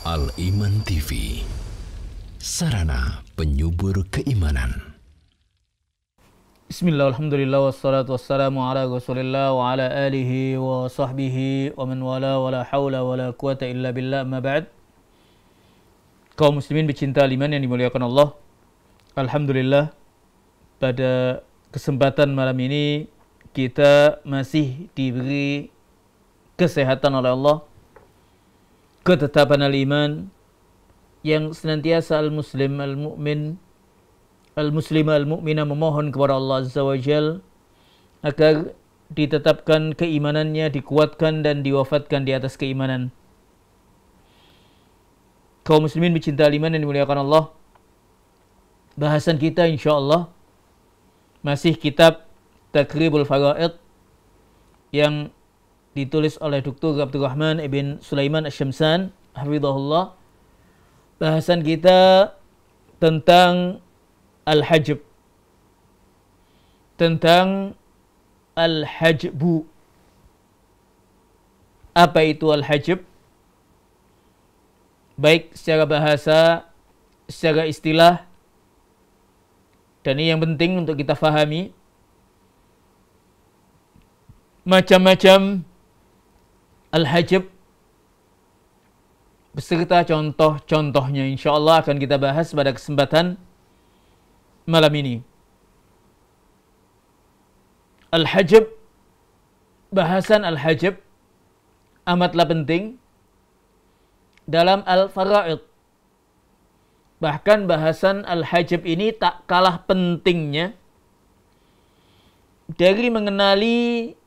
Al-Iman TV, sarana penyubur keimanan. Bismillah, alhamdulillah, wassalatu wassalamu ala rasulillah wa ala alihi wa sahbihi wa man wala wa la hawla wa la quwata illa billah, amma ba'd. Kaum muslimin pecinta iman yang dimuliakan Allah, alhamdulillah pada kesempatan malam ini kita masih diberi kesehatan oleh Allah, ketetapan al-iman yang senantiasa al-muslim, al-mu'min, al-muslimah, al-mu'minah memohon kepada Allah Azza wa Jal agar ditetapkan keimanannya, dikuatkan dan diwafatkan di atas keimanan. Kaum muslimin pecinta iman yang dimuliakan Allah, bahasan kita insyaallah masih kitab Takribul Faraid yang ditulis oleh Dr. Abdurrahman ibn Sulaiman Asy-Syamsan hafizahullah. Bahasan kita tentang al-hajb, tentang al-hajbu. Apa itu al-hajb? Baik secara bahasa, secara istilah, dan ini yang penting untuk kita fahami. Macam-macam al-hajb beserta contoh-contohnya insyaallah akan kita bahas pada kesempatan malam ini. Al-hajb, bahasan al-hajb amatlah penting dalam al-faraid. Bahkan bahasan al-hajb ini tak kalah pentingnya dari mengenali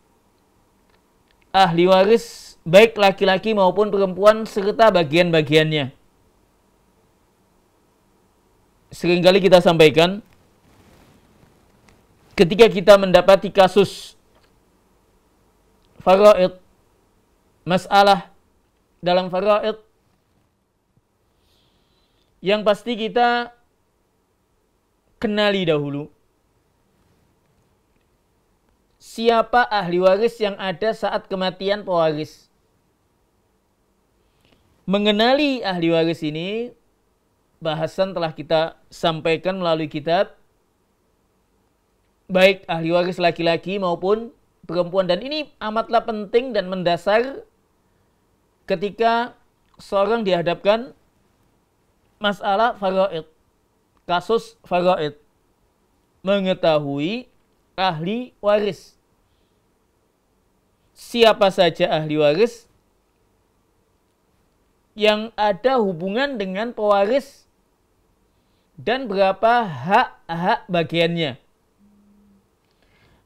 ahli waris baik laki-laki maupun perempuan serta bagian-bagiannya. Seringkali kita sampaikan, ketika kita mendapati kasus faraid, masalah dalam faraid, yang pasti kita kenali dahulu siapa ahli waris yang ada saat kematian pewaris. Mengenali ahli waris ini, bahasan telah kita sampaikan melalui kitab, baik ahli waris laki-laki maupun perempuan. Dan ini amatlah penting dan mendasar ketika seorang dihadapkan masalah faraid, kasus faraid, mengetahui ahli waris. Siapa saja ahli waris yang ada hubungan dengan pewaris dan berapa hak-hak bagiannya.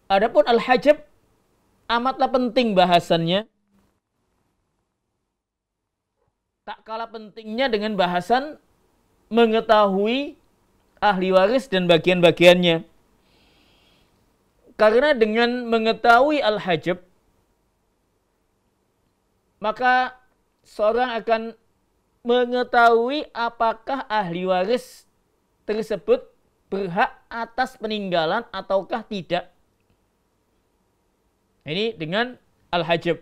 Adapun al-hajb amatlah penting bahasannya, tak kalah pentingnya dengan bahasan mengetahui ahli waris dan bagian-bagiannya. Karena dengan mengetahui al-hajb, maka seorang akan mengetahui apakah ahli waris tersebut berhak atas peninggalan ataukah tidak. Ini dengan al-hajb.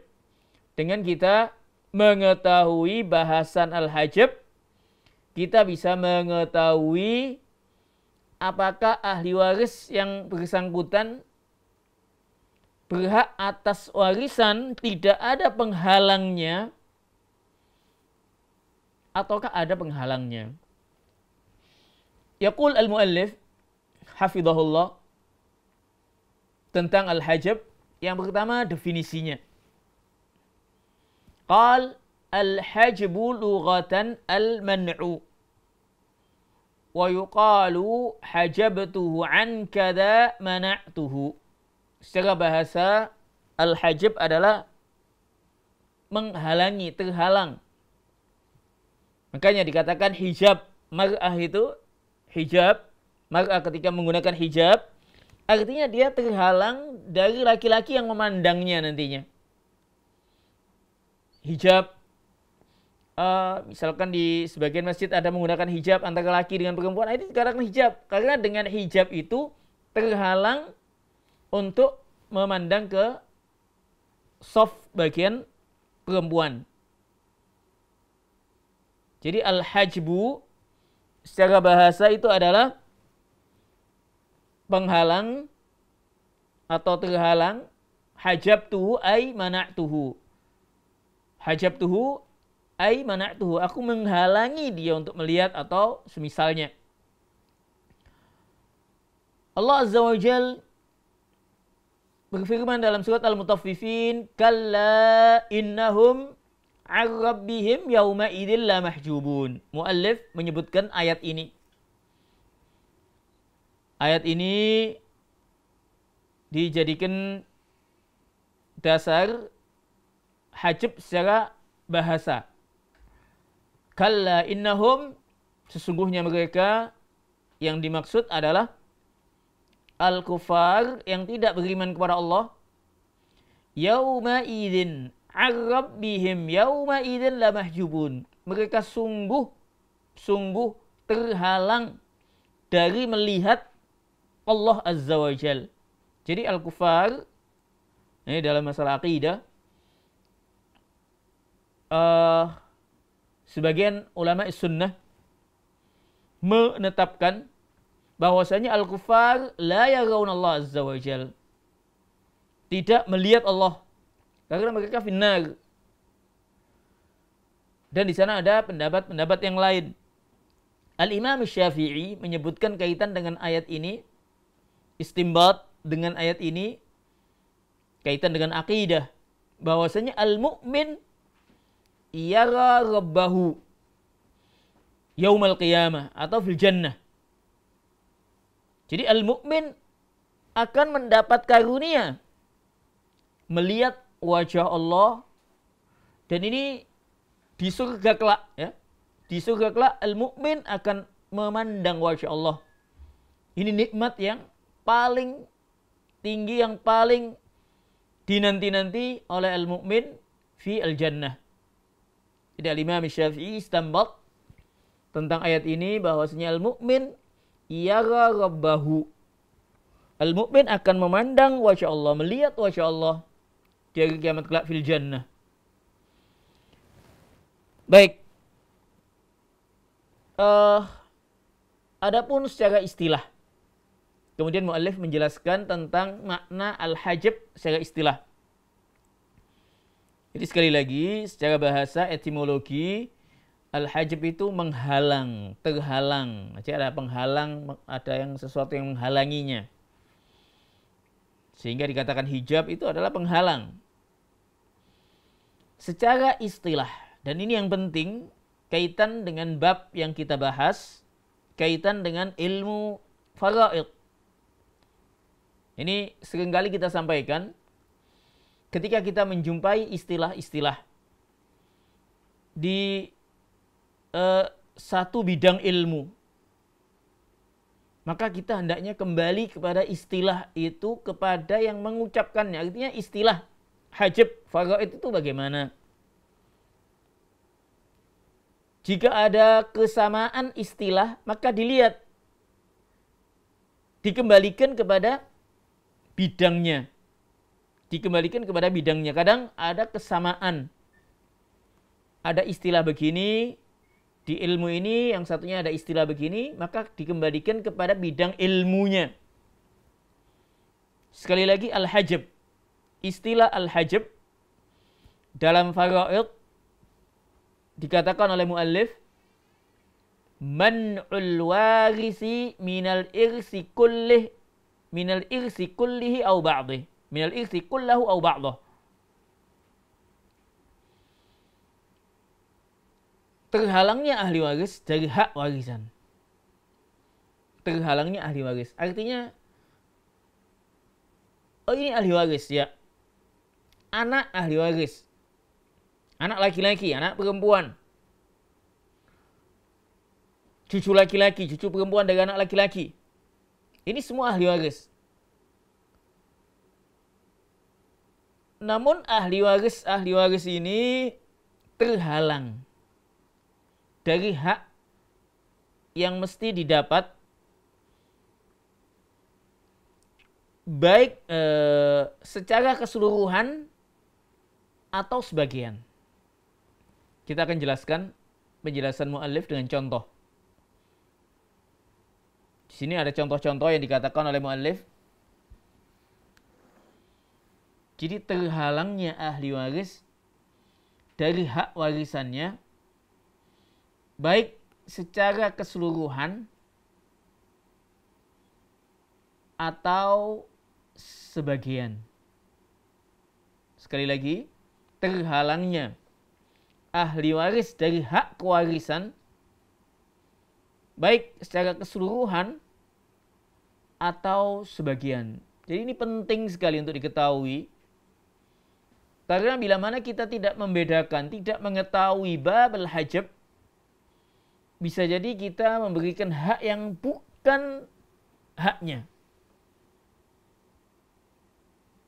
Dengan kita mengetahui bahasan al-hajb, kita bisa mengetahui apakah ahli waris yang bersangkutan berhak atas warisan, tidak ada penghalangnya, ataukah ada penghalangnya. Yaqul al-muallif hafizahullah tentang al-hajb. Yang pertama, definisinya. Qal al-hajbu lughatan al-man'u wa yuqalu hajabtuhu an kada mana'tuhu. Secara bahasa, al-hajb adalah menghalangi, terhalang. Makanya dikatakan hijab. Mar'ah itu hijab. Mar'ah ketika menggunakan hijab, artinya dia terhalang dari laki-laki yang memandangnya nantinya. Hijab, misalkan di sebagian masjid ada menggunakan hijab antara laki dengan perempuan, itu dikatakan hijab. Karena dengan hijab itu terhalang untuk memandang ke soft bagian perempuan. Jadi al-hajbu secara bahasa itu adalah penghalang atau terhalang. Hajabtuhu ay mana'tuhu. Hajabtuhu ay mana'tuhu. Aku menghalangi dia untuk melihat atau semisalnya. Allah Azza wa Jal berfirman dalam surat Al-Mutaffifin, kalla innahum an rabbihim yawma idzin la mahjubun. Muallif menyebutkan ayat ini. Ayat ini dijadikan dasar hajab secara bahasa. Kalla innahum, sesungguhnya mereka yang dimaksud adalah al-kufar yang tidak beriman kepada Allah. Yauma idzin ar-rabbihim yauma idzin la mahjubun. Mereka sungguh terhalang dari melihat Allah Azza wa Jal. Jadi al-kufar ini dalam masalah akidah, sebagian ulama sunnah menetapkan bahwasanya al-kufar la yarawna Allah Azza wa Jal, tidak melihat Allah karena mereka finnar. Dan di sana ada pendapat-pendapat yang lain. Al-Imam Syafi'i menyebutkan kaitan dengan ayat ini, istimbat dengan ayat ini, kaitan dengan akidah, bahwasanya al-mu'min yara rabbahu yaumal qiyamah atau fil jannah. Jadi al-mu'min akan mendapat karunia melihat wajah Allah, dan ini di surga kelak, ya. Di surga kelak al-mu'min akan memandang wajah Allah. Ini nikmat yang paling tinggi, yang paling dinanti-nanti oleh al-mu'min fi al-jannah. Jadi al-Imam Syafi'i istambat tentang ayat ini bahwasanya al-mu'min yara rabbahu. Al-mu'min akan memandang wajah Allah, melihat wajah Allah di hari kiamat kelak fil jannah. Baik. Adapun secara istilah, kemudian muallif menjelaskan tentang makna al-hajab secara istilah. Jadi sekali lagi, secara bahasa etimologi, al-hajab itu menghalang, terhalang. Jadi ada penghalang, ada yang sesuatu yang menghalanginya. Sehingga dikatakan hijab itu adalah penghalang. Secara istilah, dan ini yang penting, kaitan dengan bab yang kita bahas, kaitan dengan ilmu faraid. Ini seringkali kita sampaikan ketika kita menjumpai istilah-istilah di satu bidang ilmu, maka kita hendaknya kembali kepada istilah itu, kepada yang mengucapkannya. Artinya istilah hajab faraid itu bagaimana? Jika ada kesamaan istilah, maka dilihat, dikembalikan kepada bidangnya. Dikembalikan kepada bidangnya. Kadang ada kesamaan. Ada istilah begini, di ilmu ini yang satunya ada istilah begini, maka dikembalikan kepada bidang ilmunya. Sekali lagi, al-hajab. Istilah al-hajab dalam faraid dikatakan oleh muallif, man'ul warisi minal irsi kullihi au ba'dih. Minal irsi kullahu au ba'dah. Terhalangnya ahli waris dari hak warisan. Terhalangnya ahli waris. Artinya, oh ini ahli waris ya. Anak ahli waris. Anak laki-laki, anak perempuan. Cucu laki-laki, cucu perempuan dari anak laki-laki. Ini semua ahli waris. Namun ahli waris ini terhalang dari hak yang mesti didapat, baik secara keseluruhan atau sebagian. Kita akan jelaskan penjelasan muallif dengan contoh. Di sini ada contoh-contoh yang dikatakan oleh muallif. Jadi terhalangnya ahli waris dari hak warisannya baik secara keseluruhan atau sebagian. Sekali lagi, terhalangnya ahli waris dari hak kewarisan baik secara keseluruhan atau sebagian. Jadi ini penting sekali untuk diketahui. Karena bila mana kita tidak membedakan, tidak mengetahui babul hajab, bisa jadi kita memberikan hak yang bukan haknya.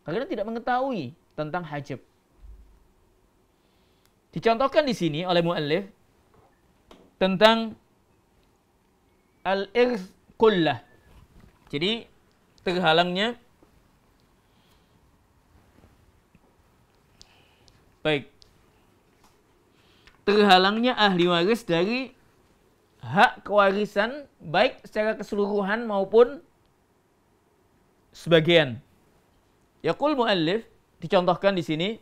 Karena tidak mengetahui tentang hajab. Dicontohkan di sini oleh muallif tentang al-irth kullah. Jadi terhalangnya terhalangnya ahli waris dari hak kewarisan baik secara keseluruhan maupun sebagian. Yaqul muallif, dicontohkan di sini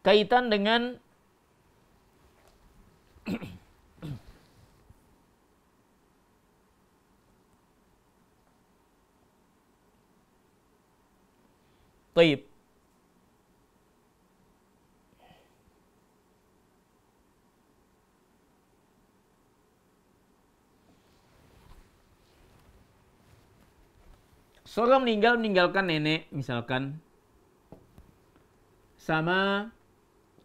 kaitan dengan Taib. Seorang meninggalkan nenek misalkan sama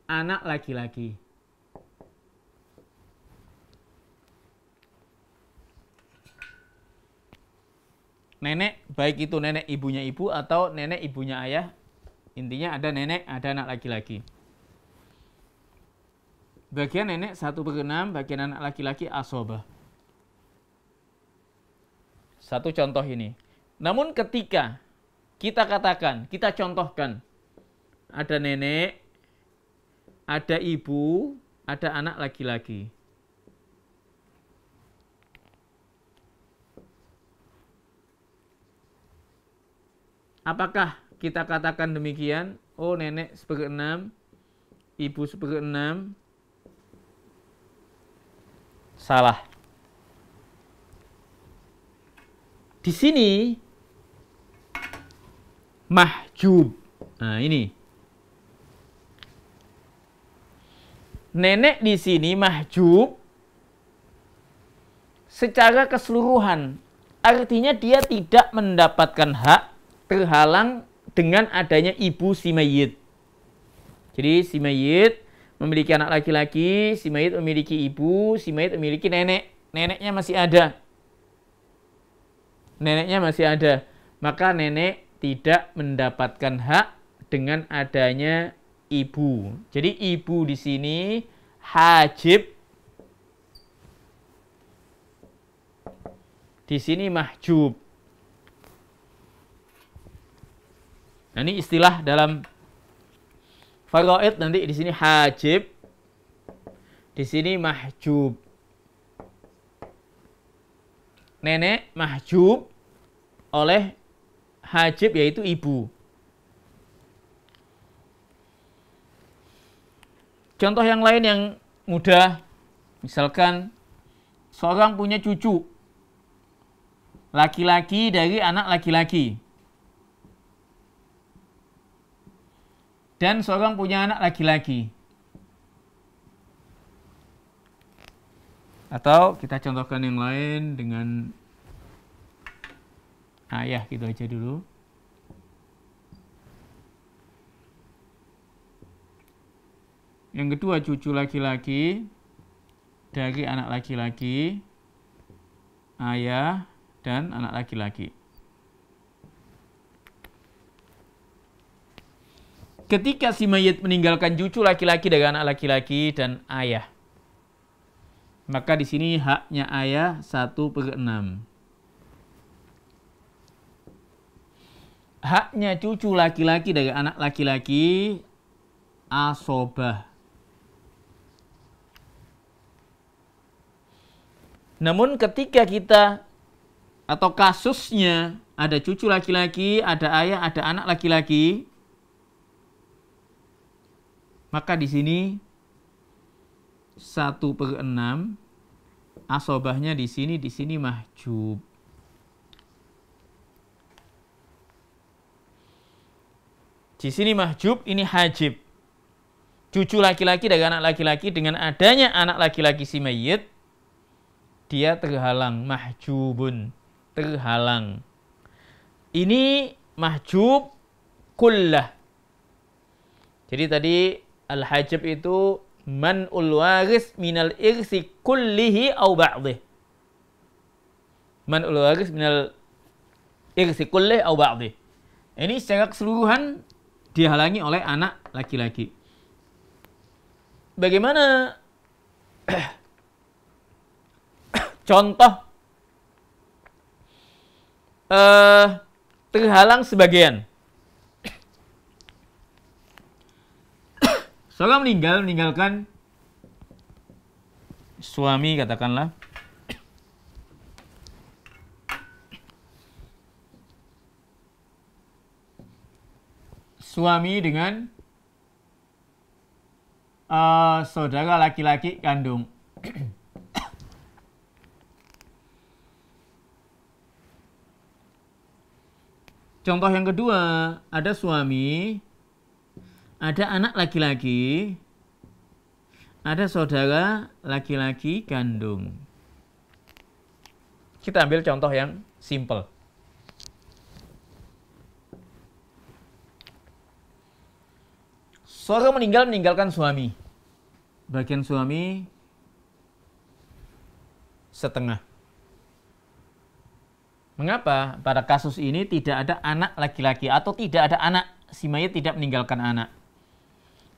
anak laki-laki. Nenek, baik itu nenek ibunya ibu atau nenek ibunya ayah. Intinya ada nenek, ada anak laki-laki. Bagian nenek 1/6, bagian anak laki-laki asobah. Satu contoh ini. Namun ketika kita katakan, kita contohkan, ada nenek, ada ibu, ada anak laki-laki. Apakah kita katakan demikian? Oh, nenek 1/6, ibu 1/6. Salah. Di sini mahjub. Nah, ini. Nenek di sini mahjub secara keseluruhan. Artinya dia tidak mendapatkan hak, terhalang dengan adanya ibu si mayit. Jadi si mayit memiliki anak laki-laki, si mayit memiliki ibu, si mayit memiliki nenek. Neneknya masih ada. Neneknya masih ada. Maka nenek tidak mendapatkan hak dengan adanya ibu. Jadi ibu di sini hajib. Di sini mahjub. Nah, ini istilah dalam faraid, nanti di sini hajib. Di sini mahjub. Nenek mahjub oleh hajib yaitu ibu. Contoh yang lain yang mudah, misalkan seorang punya cucu laki-laki dari anak laki-laki, dan seorang punya anak laki-laki. Atau kita contohkan yang lain dengan ayah, gitu aja dulu. Yang kedua, cucu laki-laki dari anak laki-laki, ayah dan anak laki-laki. Ketika si mayit meninggalkan cucu laki-laki dari anak laki-laki dan ayah, maka di sini haknya ayah 1/6. Haknya cucu laki-laki dari anak laki-laki asobah. Namun ketika kita atau kasusnya ada cucu laki-laki, ada ayah, ada anak laki-laki, maka di sini 1/6 asobahnya di sini mahjub. Di sini mahjub, ini hajib. Cucu laki-laki dari anak laki-laki, dengan adanya anak laki-laki si mayit, dia terhalang, mahjubun, terhalang. Ini mahjub kullah. Jadi tadi al-hajib itu man'ul waris minal irsi kullihi au ba'dih. Man'ul waris minal irsi kullihi au ba'dih. Ini secara keseluruhan dihalangi oleh anak laki-laki. Bagaimana contoh terhalang sebagian? Seorang meninggalkan suami, katakanlah, suami dengan saudara laki-laki kandung. Contoh yang kedua, ada suami, ada anak laki-laki, ada saudara laki-laki kandung. Kita ambil contoh yang simple. Seorang meninggalkan suami. Bagian suami setengah. Mengapa pada kasus ini tidak ada anak laki-laki atau tidak ada anak, si mayit tidak meninggalkan anak?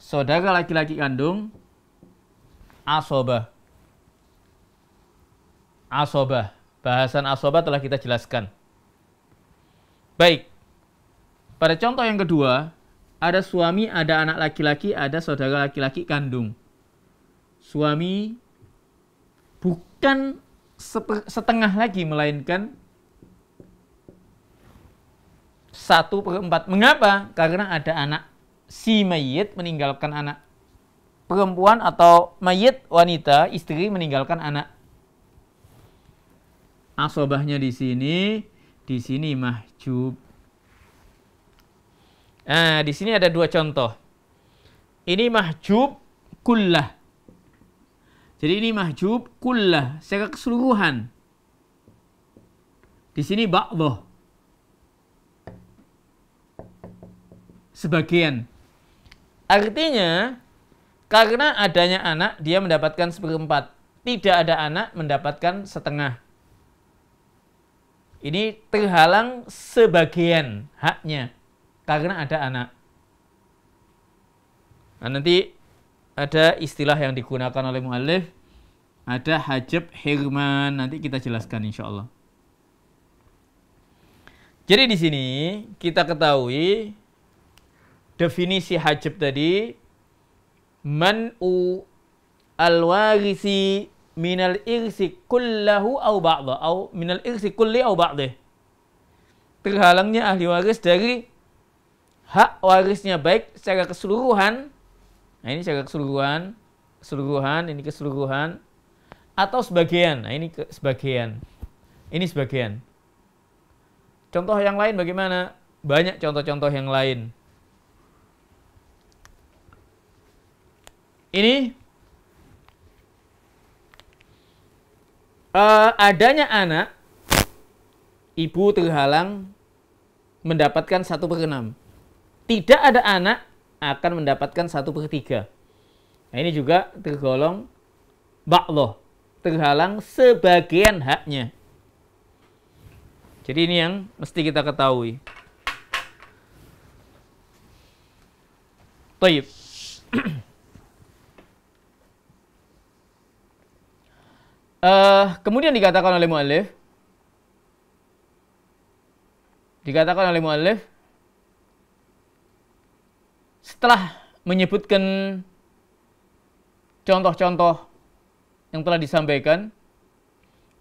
Saudara laki-laki kandung, asobah. Asobah. Bahasan asobah telah kita jelaskan. Baik. Pada contoh yang kedua, ada suami, ada anak laki-laki, ada saudara laki-laki kandung. Suami bukan setengah lagi, melainkan 1/4. Mengapa? Karena ada anak. Si mayit meninggalkan anak perempuan atau mayit wanita, istri meninggalkan anak. Asobahnya di sini mahjub. Nah, di sini ada dua contoh. Ini mahjub kullah. Jadi ini mahjub kullah secara keseluruhan. Di sini ba'dhah. Sebagian. Artinya, karena adanya anak, dia mendapatkan 1/4. Tidak ada anak, mendapatkan setengah. Ini terhalang sebagian haknya, karena ada anak. Nah, nanti ada istilah yang digunakan oleh mu'allif, ada hajab hirman, nanti kita jelaskan insya Allah. Jadi di sini kita ketahui definisi hajab tadi, man'u al-warisi minal irsi kullahu au ba'dha, au minal irsi kulli au ba'dha. Terhalangnya ahli waris dari hak warisnya, baik secara keseluruhan, nah ini secara keseluruhan, ini keseluruhan, atau sebagian, nah ini sebagian, ini sebagian. Contoh yang lain bagaimana? Banyak contoh-contoh yang lain. Ini adanya anak, ibu terhalang mendapatkan 1/6. Tidak ada anak, akan mendapatkan 1/3. Nah, ini juga tergolong ba'dhah, terhalang sebagian haknya. Jadi ini yang mesti kita ketahui. Taib. Kemudian dikatakan oleh mu'allif, setelah menyebutkan contoh-contoh yang telah disampaikan,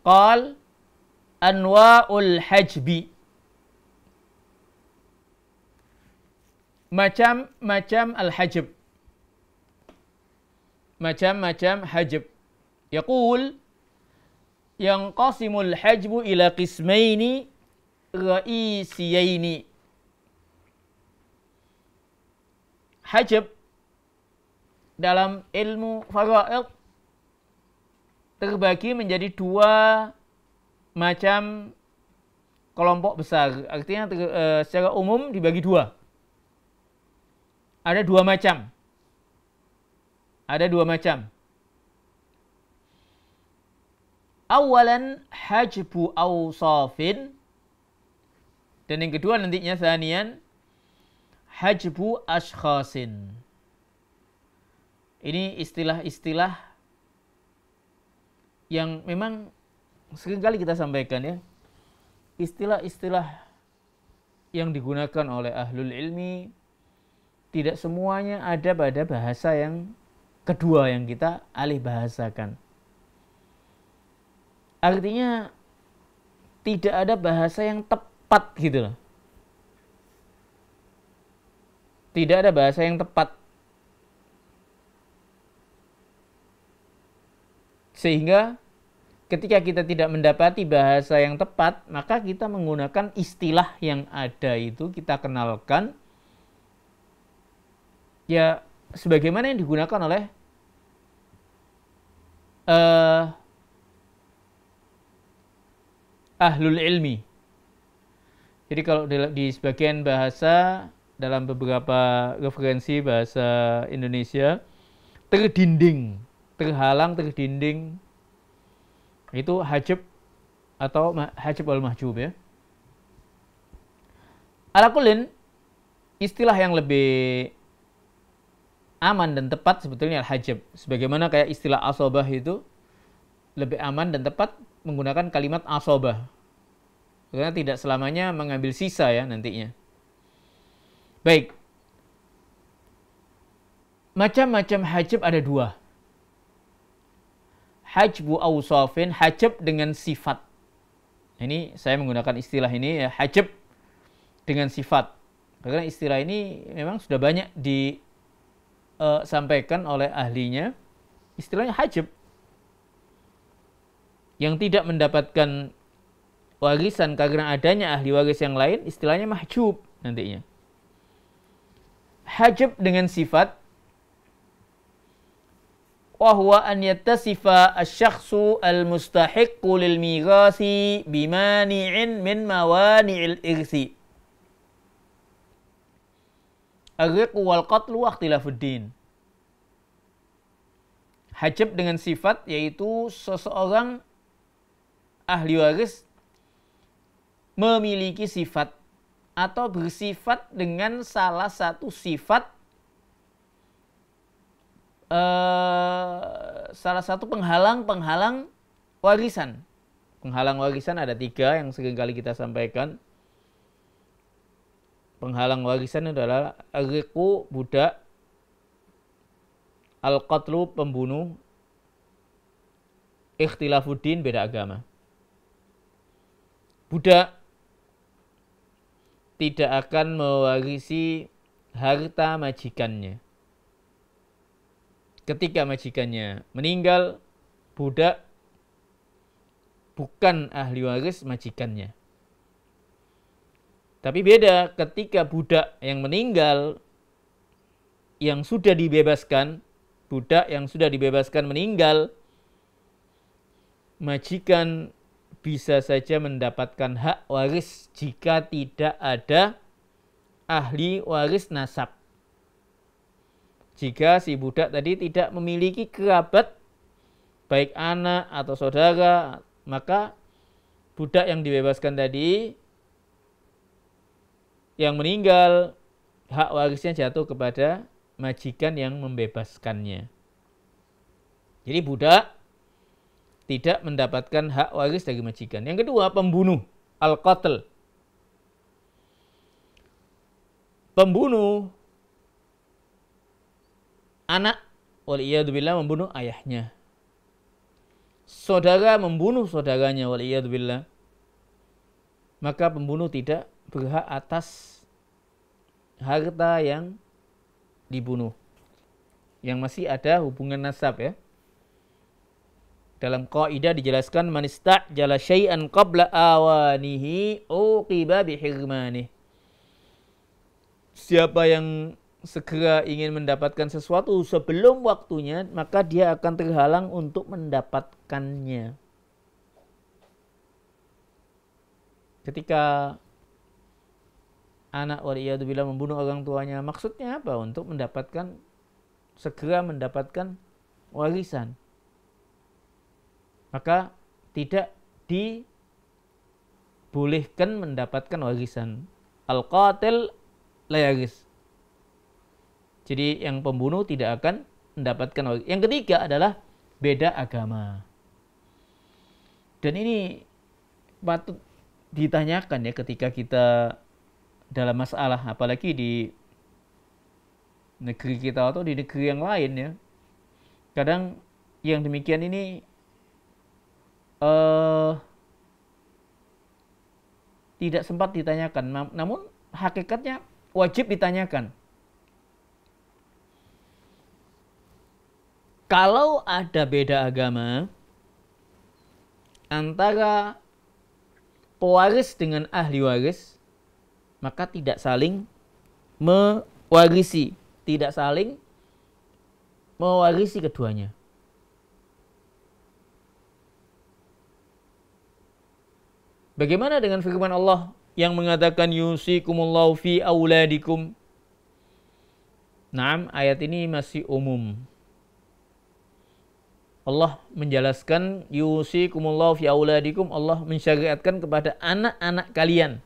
Qal anwa'ul hajbi. Macam-macam al-hajb. Macam-macam hajb. Yaqul yanqasimul hajbu ila qismaini ra'isiyaini. Hajb dalam ilmu faraid terbagi menjadi dua macam kelompok besar. Artinya secara umum dibagi dua. Ada dua macam. Ada dua macam. Awalan hajbu awsafin. Dan yang kedua nantinya thanian hajbu ashkhasin. Ini istilah-istilah yang memang seringkali kita sampaikan ya. Istilah-istilah yang digunakan oleh ahlul ilmi tidak semuanya ada pada bahasa yang kedua yang kita alih bahasakan. Artinya tidak ada bahasa yang tepat gitu loh. Tidak ada bahasa yang tepat. Sehingga ketika kita tidak mendapati bahasa yang tepat, maka kita menggunakan istilah yang ada itu kita kenalkan ya sebagaimana yang digunakan oleh ahlul ilmi. Jadi kalau di sebagian bahasa, dalam beberapa referensi bahasa Indonesia, terdinding, terhalang, terdinding, itu hajab atau hajab al-mahjub ya. Ala kullin, istilah yang lebih aman dan tepat sebetulnya al-hajab. Sebagaimana kayak istilah asobah itu lebih aman dan tepat menggunakan kalimat asobah. Karena tidak selamanya mengambil sisa ya nantinya. Baik. Macam-macam hajab ada dua. Hajbu awsafin, hajab dengan sifat. Ini saya menggunakan istilah ini ya, hajab dengan sifat. Karena istilah ini memang sudah banyak disampaikan oleh ahlinya. Istilahnya hajab. Yang tidak mendapatkan warisan karena adanya ahli waris yang lain, istilahnya mahjub nantinya. Hajab dengan sifat, wahwa an yattasifa asy-syakhsu al-mustahiqqu lil mirasi bimani'in min mawani'il irsi. Ar-riqu wal qatlu wa ikhtilafuddin. Hajab dengan sifat yaitu seseorang ahli waris memiliki sifat atau bersifat dengan salah satu sifat salah satu penghalang warisan. Penghalang warisan ada 3 yang seringkali kita sampaikan. Penghalang warisan adalah ar-riqu, budak, al-qatlu, pembunuh, ikhtilafuddin, beda agama. Budak tidak akan mewarisi harta majikannya. Ketika majikannya meninggal, budak bukan ahli waris majikannya. Tapi beda ketika budak yang meninggal, yang sudah dibebaskan, budak yang sudah dibebaskan meninggal, majikan bisa saja mendapatkan hak waris jika tidak ada ahli waris nasab. Jika si budak tadi tidak memiliki kerabat, baik anak atau saudara, maka budak yang dibebaskan tadi, yang meninggal, hak warisnya jatuh kepada majikan yang membebaskannya. Jadi budak tidak mendapatkan hak waris dari majikan. Yang kedua, pembunuh, al-qatl. Pembunuh anak, waliyadzubillah, membunuh ayahnya. saudara membunuh saudaranya, waliyadzubillah, maka pembunuh tidak berhak atas harta yang dibunuh, yang masih ada hubungan nasab ya. Dalam kaidah dijelaskan, man istajala syai'an qabla awanihi uqiba bihirmanih. Siapa yang segera ingin mendapatkan sesuatu sebelum waktunya, maka dia akan terhalang untuk mendapatkannya. Ketika anak waliyadzubillah membunuh orang tuanya, maksudnya apa? Untuk segera mendapatkan warisan. Maka tidak dibolehkan mendapatkan warisan. Al-qatil la yaris. Jadi yang pembunuh tidak akan mendapatkan warisan. Yang ketiga adalah beda agama. Dan ini patut ditanyakan ya ketika kita dalam masalah, apalagi di negeri kita atau di negeri yang lain ya. Kadang yang demikian ini tidak sempat ditanyakan, namun hakikatnya wajib ditanyakan. Kalau ada beda agama antara pewaris dengan ahli waris, maka tidak saling mewarisi, tidak saling mewarisi keduanya. Bagaimana dengan firman Allah yang mengatakan yusikumullahu fi auladikum? Naam, ayat ini masih umum. Allah menjelaskan yusikumullahu fi auladikum, Allah mensyariatkan kepada anak-anak kalian.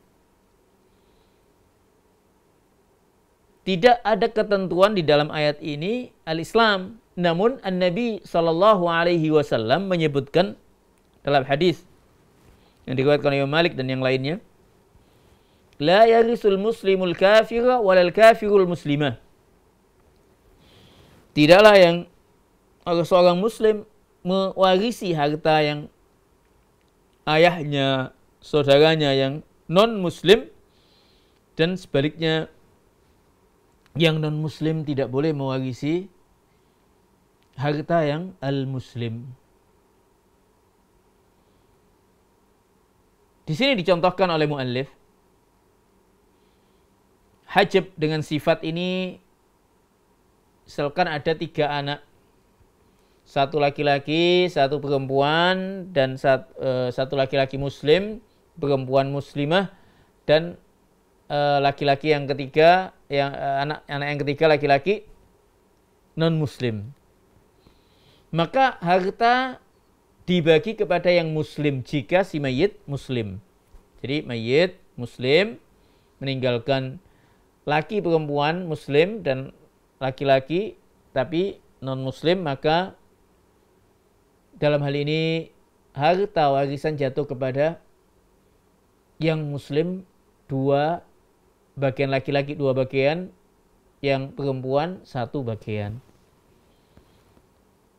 Tidak ada ketentuan di dalam ayat ini al-Islam, namun An-Nabi SAW menyebutkan dalam hadis yang diriwayatkan oleh Imam Malik dan yang lainnya, la yarisul muslimul kafira walal kafirul muslimah. Tidaklah yang seorang muslim mewarisi harta yang ayahnya, saudaranya yang non muslim, dan sebaliknya yang non muslim tidak boleh mewarisi harta yang al muslim. Di sini dicontohkan oleh muallif, hajab dengan sifat ini, misalkan ada 3 anak, 1 laki-laki, 1 perempuan, dan 1 laki-laki muslim, perempuan muslimah, dan laki-laki yang ketiga, anak yang ketiga laki-laki non muslim. Maka harta dibagi kepada yang muslim jika si mayit muslim. Jadi mayit muslim meninggalkan laki perempuan muslim dan laki-laki tapi non muslim, maka dalam hal ini harta warisan jatuh kepada yang muslim 2 bagian, laki-laki 2 bagian, yang perempuan 1 bagian.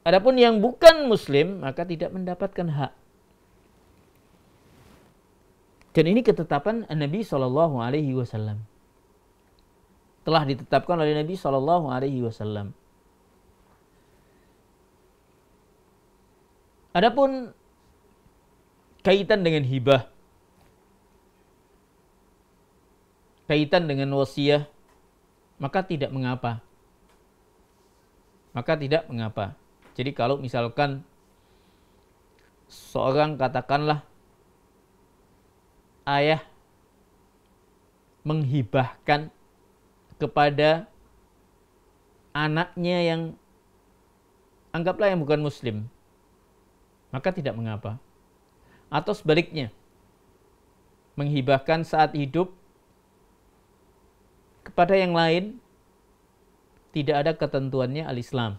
Adapun yang bukan muslim maka tidak mendapatkan hak. Dan ini ketetapan Nabi SAW. Telah ditetapkan oleh Nabi SAW. Adapun kaitan dengan hibah, kaitan dengan wasiah, maka tidak mengapa. Jadi kalau misalkan seorang, katakanlah ayah menghibahkan kepada anaknya yang anggaplah yang bukan muslim, maka tidak mengapa. Atau sebaliknya, menghibahkan saat hidup kepada yang lain, tidak ada ketentuannya al-Islam.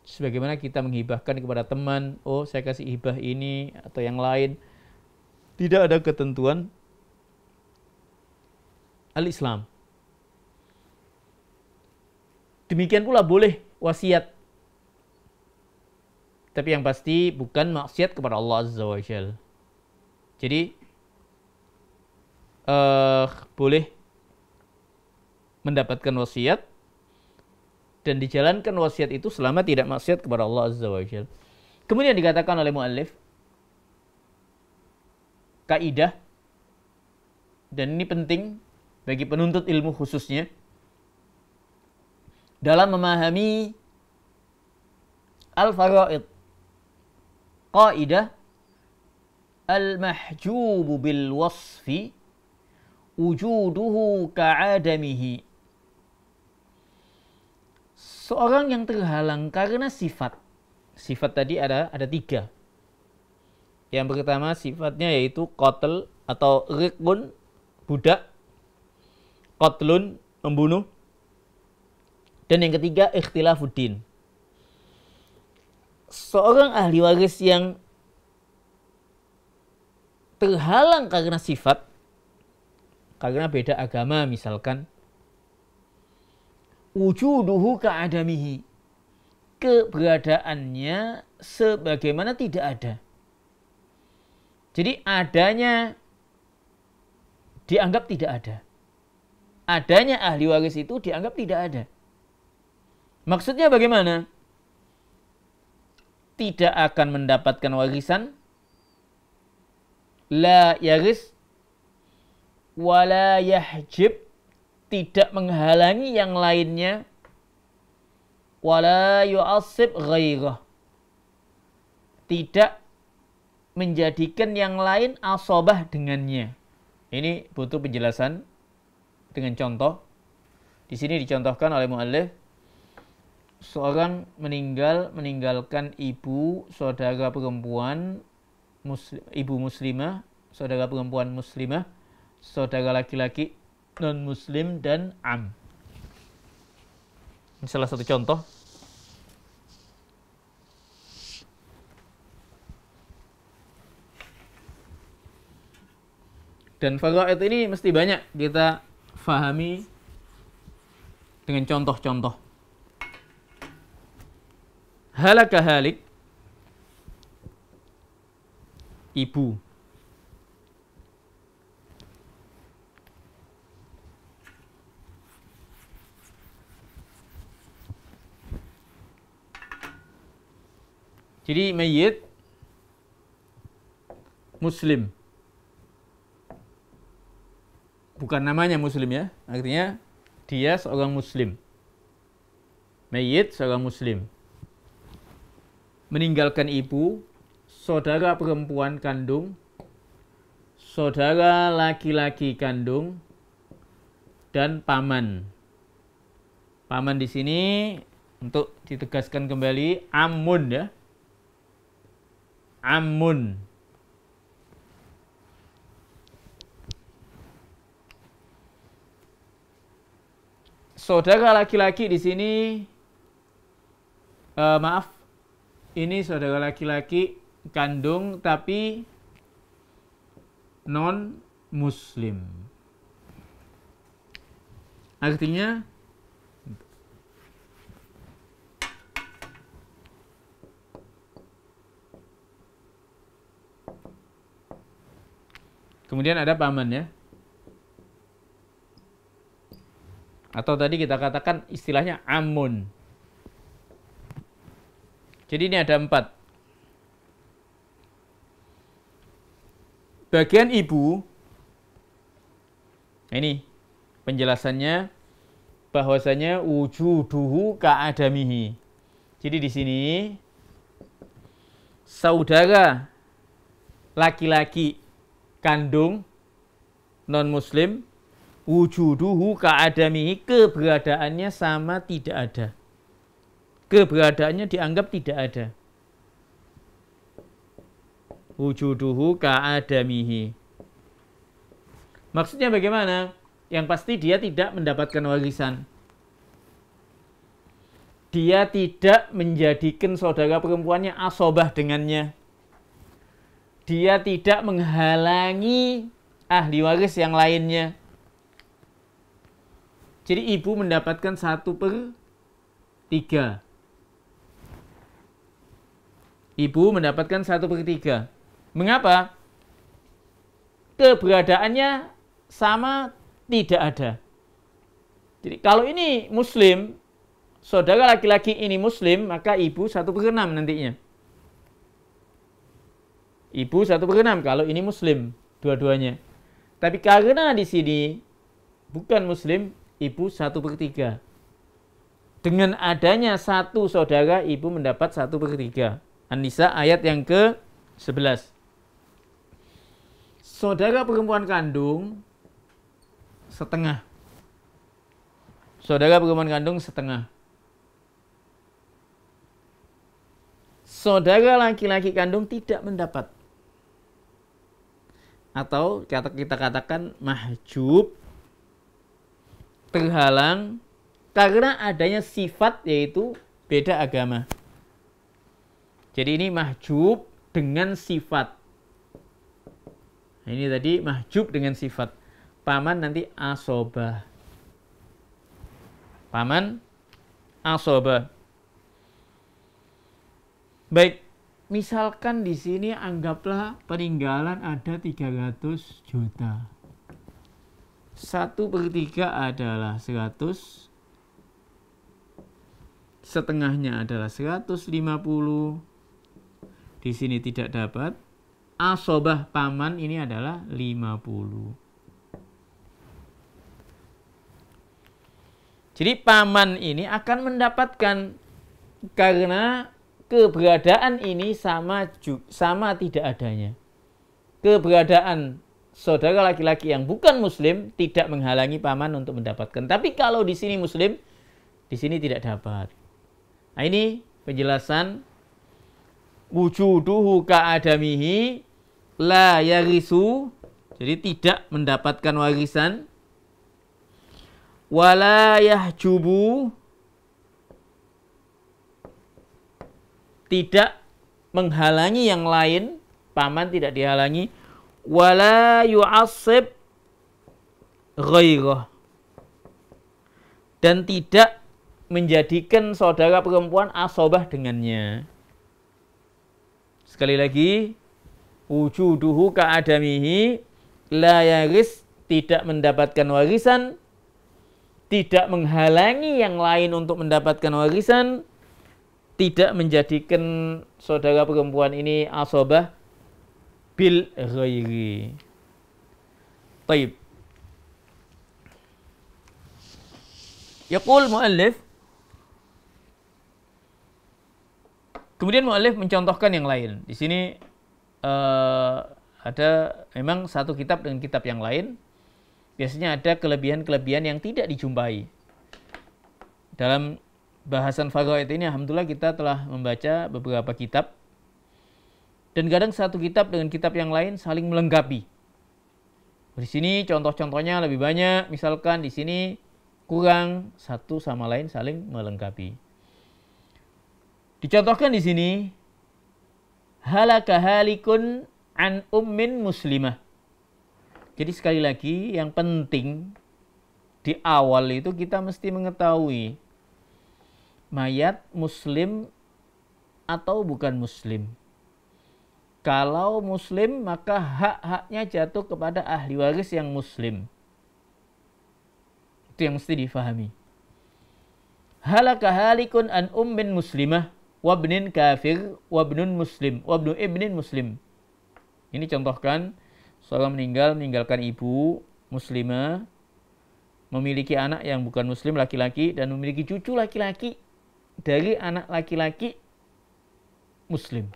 Sebagaimana kita menghibahkan kepada teman, oh saya kasih hibah ini atau yang lain, tidak ada ketentuan al-Islam. Demikian pula boleh wasiat. Tapi yang pasti bukan maksiat kepada Allah Azza wa Jalla. Jadi boleh mendapatkan wasiat dan dijalankan wasiat itu selama tidak maksiat kepada Allah Azza wa Jalla. Kemudian dikatakan oleh muallif kaidah, dan ini penting bagi penuntut ilmu khususnya dalam memahami al-faraid. Kaidah al-mahjubu bil wasfi wujuduhu ka'adamihi. Seorang yang terhalang karena sifat. Sifat tadi ada 3. Yang pertama sifatnya yaitu qatl atau riqun, budak. Qatlun, membunuh. Dan yang ketiga ikhtilafuddin. Seorang ahli waris yang terhalang karena sifat, karena beda agama misalkan, wujuduhu ka'adamihi, keberadaannya sebagaimana tidak ada. Jadi adanya dianggap tidak ada. Adanya ahli waris itu dianggap tidak ada. Maksudnya bagaimana? Tidak akan mendapatkan warisan, la yaris wala yahjib, tidak menghalangi yang lainnya, wala yu'assib ghairah, tidak menjadikan yang lain asobah dengannya. Ini butuh penjelasan dengan contoh. Di sini dicontohkan oleh muallif, seorang meninggalkan ibu, saudara perempuan ibu muslimah, saudara perempuan muslimah, saudara laki-laki non muslim, dan am. Ini salah satu contoh. Dan faraid ini mesti banyak kita fahami dengan contoh-contoh. Halaka halik, ibu. Jadi mayit muslim. Bukan namanya muslim ya, artinya dia seorang muslim. Mayit seorang muslim. Meninggalkan ibu, saudara perempuan kandung, saudara laki-laki kandung, dan paman. Paman di sini untuk ditegaskan kembali amun ya. Amun. Saudara laki-laki di sini ini saudara laki-laki kandung tapi non muslim. Artinya kemudian ada paman ya. Atau tadi kita katakan istilahnya amun. Jadi ini ada 4. Bagian ibu, nah ini penjelasannya bahwasanya wujuduhu ka'adamihi. Jadi di sini saudara laki-laki kandung non muslim, wujuduhu ka'adamihi, keberadaannya sama tidak ada. Keberadaannya dianggap tidak ada. Wujuduhu ka'adamihi. Maksudnya bagaimana? Yang pasti dia tidak mendapatkan warisan. Dia tidak menjadikan saudara perempuannya asobah dengannya. Dia tidak menghalangi ahli waris yang lainnya. Jadi ibu mendapatkan 1/3. Ibu mendapatkan 1/3. Mengapa? Keberadaannya sama tidak ada. Jadi kalau ini muslim, saudara laki-laki ini muslim, maka ibu 1/6 nantinya. Ibu 1/6 kalau ini muslim dua-duanya. Tapi karena di sini bukan muslim, ibu 1/3. Dengan adanya satu saudara, ibu mendapat 1/3. An-Nisa ayat yang ke-11. Saudara perempuan kandung setengah. Saudara perempuan kandung setengah. Saudara laki-laki kandung tidak mendapat. Atau kita katakan mahjub, terhalang karena adanya sifat, yaitu beda agama. Jadi ini mahjub dengan sifat. Ini tadi mahjub dengan sifat. Paman nanti asobah. Paman asobah. Baik, misalkan di sini anggaplah peninggalan ada 300 juta. 1/3 adalah 100. Setengahnya adalah 150. Di sini tidak dapat. Asobah paman ini adalah 50. Jadi paman ini akan mendapatkan karena keberadaan ini sama tidak adanya. Keberadaan saudara laki-laki yang bukan muslim tidak menghalangi paman untuk mendapatkan. Tapi kalau di sini muslim, di sini tidak dapat. Nah, ini penjelasan wujuduhu ka'adamihi la yarisu, jadi tidak mendapatkan warisan. Wala yahjubu, tidak menghalangi yang lain, paman tidak dihalangi. Wala yu'assib ghairah, dan tidak menjadikan saudara perempuan asobah dengannya. Sekali lagi, wujuduhu ka'adamihi la yaris, tidak mendapatkan warisan, tidak menghalangi yang lain untuk mendapatkan warisan, tidak menjadikan saudara perempuan ini asobah bil ghairi. Taib. Yaqul muallif, kemudian muallif mencontohkan yang lain. Di sini ada memang satu kitab dengan kitab yang lain. Biasanya ada kelebihan-kelebihan yang tidak dijumpai. Dalam bahasan faraid ini, alhamdulillah kita telah membaca beberapa kitab. Dan kadang satu kitab dengan kitab yang lain saling melengkapi. Di sini contoh-contohnya lebih banyak. Misalkan di sini kurang, satu sama lain saling melengkapi. Dicontohkan di sini, halaka halikun an ummin muslimah. Jadi sekali lagi yang penting di awal itu kita mesti mengetahui mayat muslim atau bukan muslim. Kalau muslim maka hak-haknya jatuh kepada ahli waris yang muslim. Itu yang mesti difahami. Halaka halikun an ummin muslimah wabnin kafir wabnun muslim wabnu ibnin muslim. Ini contohkan seorang meninggalkan ibu muslimah, memiliki anak yang bukan muslim laki-laki, dan memiliki cucu laki-laki dari anak laki-laki muslim.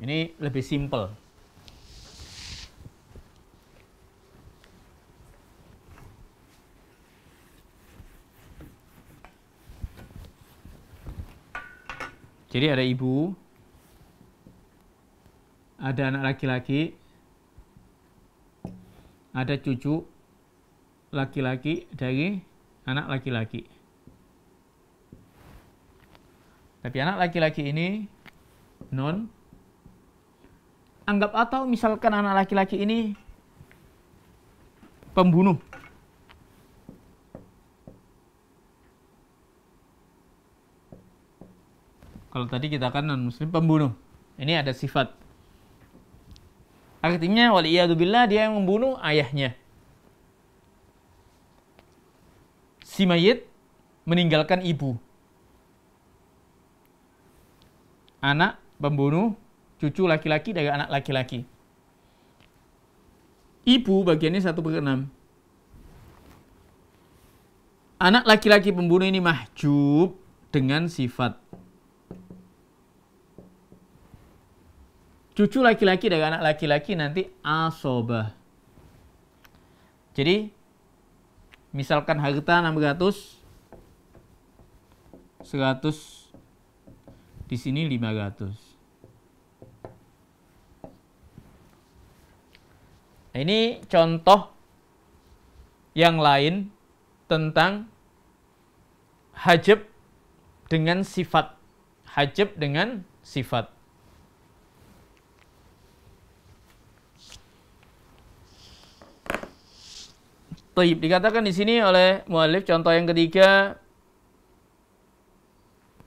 Ini lebih simpel. Jadi ada ibu, ada anak laki-laki, ada cucu laki-laki dari anak laki-laki. Tapi anak laki-laki ini non. Anggap atau misalkan anak laki-laki ini pembunuh. Kalau tadi kita kan non-muslim pembunuh. Ini ada sifat. Artinya waliyadzubillah dia yang membunuh ayahnya. Si mayit meninggalkan ibu. Anak pembunuh cucu laki-laki dari anak laki-laki. Ibu bagiannya 1/6. Anak laki-laki pembunuh ini mahjub dengan sifat. Cucu laki-laki dari anak laki-laki nanti asobah. Jadi, misalkan harta 600, 100, di sini 500. Nah, ini contoh yang lain tentang hajab dengan sifat. Hajab dengan sifat. Taib, dikatakan di sini oleh muallif contoh yang ketiga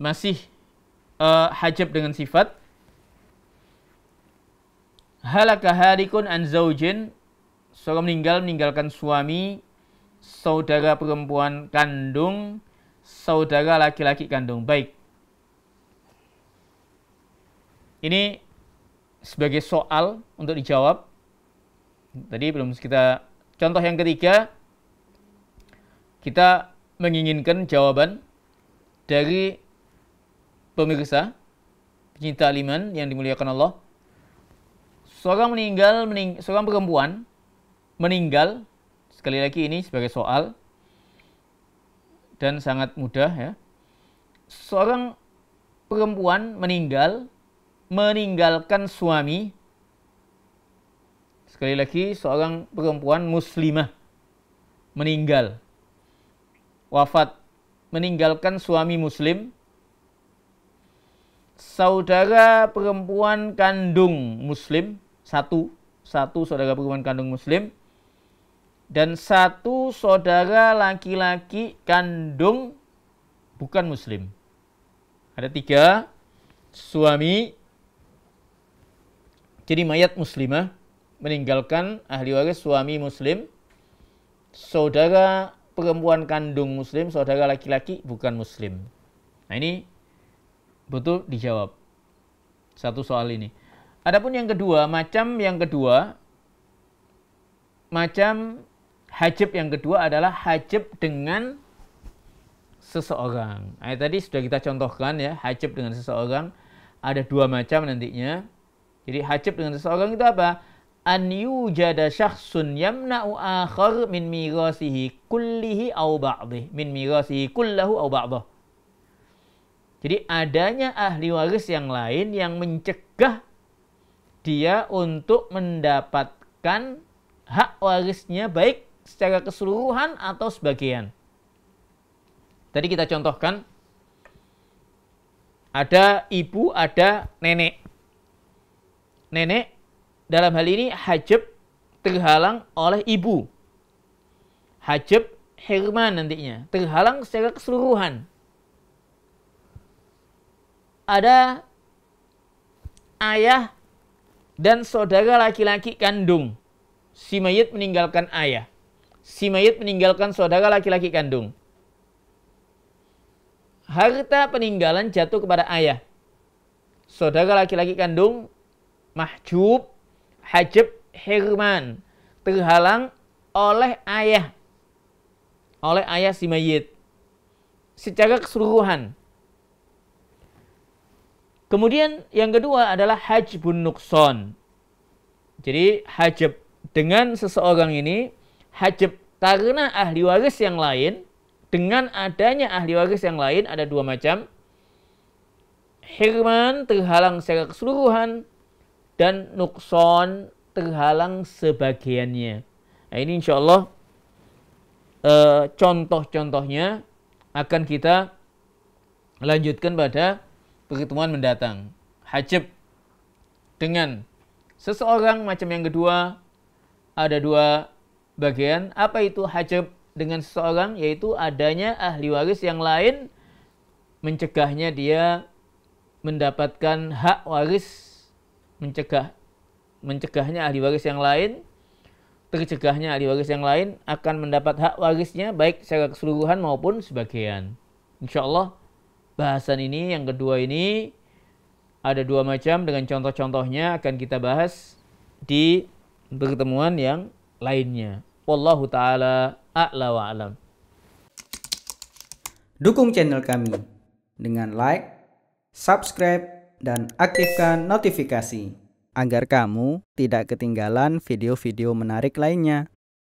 masih hajab dengan sifat. Halaka harikun an zaujin, seorang meninggalkan suami, saudara perempuan kandung, saudara laki-laki kandung. Baik. Ini sebagai soal untuk dijawab. Tadi belum kita contoh yang ketiga, kita menginginkan jawaban dari pemirsa pecinta aliman yang dimuliakan Allah. Seorang perempuan meninggal, sekali lagi ini sebagai soal dan sangat mudah ya. Seorang perempuan meninggalkan suami. Sekali lagi, seorang perempuan muslimah meninggal, wafat, meninggalkan suami muslim. Saudara perempuan kandung muslim, satu saudara perempuan kandung muslim, dan satu saudara laki-laki kandung bukan muslim. Ada 3 suami. Jadi mayat muslimah meninggalkan ahli waris suami muslim, saudara perempuan kandung muslim, saudara laki-laki bukan muslim. Nah, ini betul dijawab satu soal ini. Adapun yang kedua, macam hajab yang kedua adalah hajab dengan seseorang. Nah, tadi sudah kita contohkan ya, hajab dengan seseorang ada 2 macam nantinya. Jadi hajab dengan seseorang itu apa? An yujada syakhsun yamna'u akhar min mirasihi kullihi aw ba'dih, min mirasihi kullahu aw ba'dah. Jadi adanya ahli waris yang lain yang mencegah dia untuk mendapatkan hak warisnya baik secara keseluruhan atau sebagian. Tadi kita contohkan ada ibu, ada nenek. Nenek dalam hal ini hajab terhalang oleh ibu. Hajab hirman nantinya, terhalang secara keseluruhan. Ada ayah dan saudara laki-laki kandung. Si mayit meninggalkan ayah. Si mayit meninggalkan saudara laki-laki kandung. Harta peninggalan jatuh kepada ayah. Saudara laki-laki kandung mahjub, hajab hirman, terhalang oleh ayah. Oleh ayah si mayit secara keseluruhan. Kemudian yang kedua adalah hajbun nuqsan. Jadi hajab dengan seseorang ini, hajab karena ahli waris yang lain, dengan adanya ahli waris yang lain ada 2 macam. Hirman terhalang secara keseluruhan dan nuqsan terhalang sebagiannya. Nah, ini insya Allah contoh-contohnya akan kita lanjutkan pada pertemuan mendatang. Hajab dengan seseorang macam yang kedua ada 2 bagian. Apa itu hajab dengan seseorang? Yaitu adanya ahli waris yang lain mencegahnya dia mendapatkan hak waris, mencegahnya ahli waris yang lain, tercegahnya ahli waris yang lain akan mendapat hak warisnya baik secara keseluruhan maupun sebagian. Insyaallah bahasan ini yang kedua ini ada 2 macam dengan contoh-contohnya akan kita bahas di pertemuan yang lainnya. Wallahu taala a'la wa a'lam. Dukung channel kami dengan like, subscribe, dan aktifkan notifikasi agar kamu tidak ketinggalan video-video menarik lainnya.